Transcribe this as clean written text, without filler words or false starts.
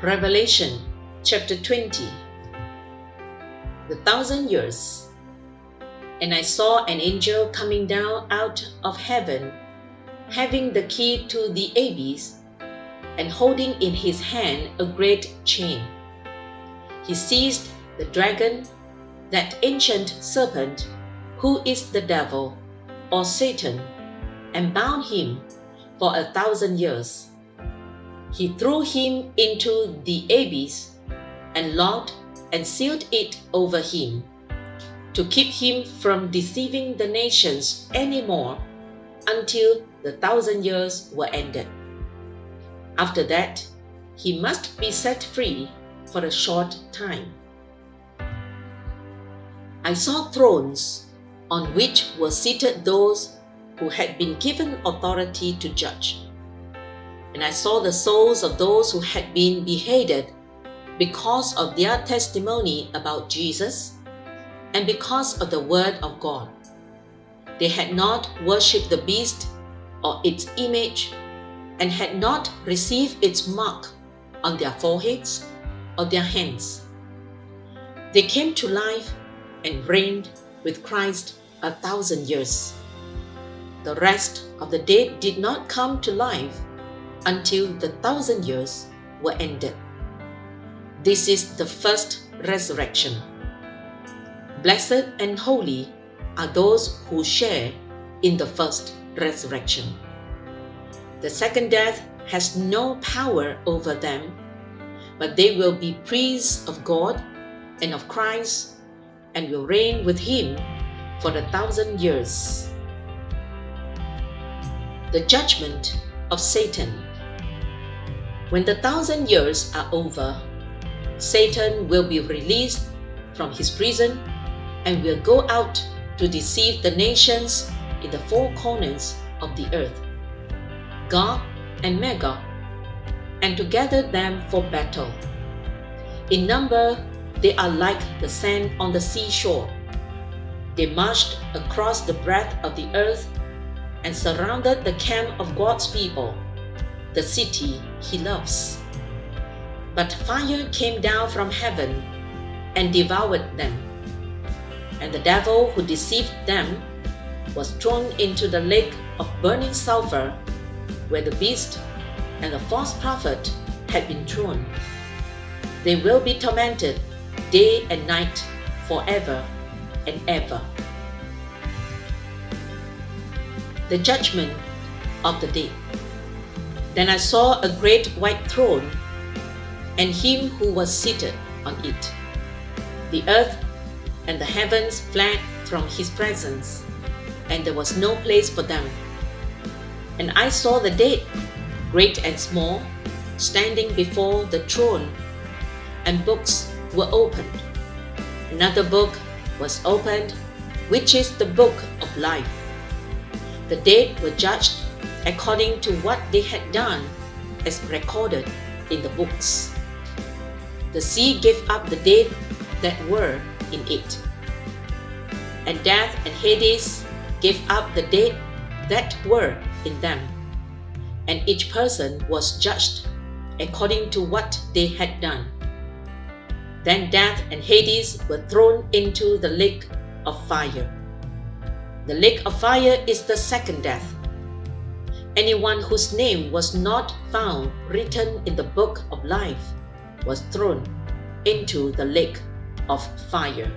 Revelation chapter 20. The 1,000 years. And I saw an angel coming down out of heaven, having the key to the abyss, and holding in his hand a great chain. He seized the dragon, that ancient serpent, who is the devil, or Satan, and bound him for 1,000 years. He threw him into the abyss, and locked and sealed it over him, to keep him from deceiving the nations any more, until the 1,000 years were ended. After that, he must be set free for a short time. I saw thrones, on which were seated those who had been given authority to judge. And I saw the souls of those who had been beheaded because of their testimony about Jesus and because of the word of God. They had not worshipped the beast or its image, and had not received its mark on their foreheads or their hands. They came to life and reigned with Christ 1,000 years. The rest of the dead did not come to life until the 1,000 years were ended. This is the first resurrection. Blessed and holy are those who share in the first resurrection. The second death has no power over them, but they will be priests of God and of Christ, and will reign with him for 1,000 years. The judgment of Satan. When the 1,000 years are over, Satan will be released from his prison and will go out to deceive the nations in the four corners of the earth, Gog and Magog, and to gather them for battle. In number, they are like the sand on the seashore. They marched across the breadth of the earth and surrounded the camp of God's people, the city he loves. But fire came down from heaven and devoured them. And the devil who deceived them was thrown into the lake of burning sulfur, where the beast and the false prophet had been thrown. They will be tormented day and night forever and ever. The judgment of the dead. Then I saw a great white throne, and him who was seated on it. The earth and the heavens fled from his presence, and there was no place for them. And I saw the dead, great and small, standing before the throne, and books were opened. Another book was opened, which is the book of life. The dead were judged according to what they had done, as recorded in the books. The sea gave up the dead that were in it, and death and Hades gave up the dead that were in them, and each person was judged according to what they had done. Then death and Hades were thrown into the lake of fire. The lake of fire is the second death. Anyone whose name was not found written in the book of life was thrown into the lake of fire.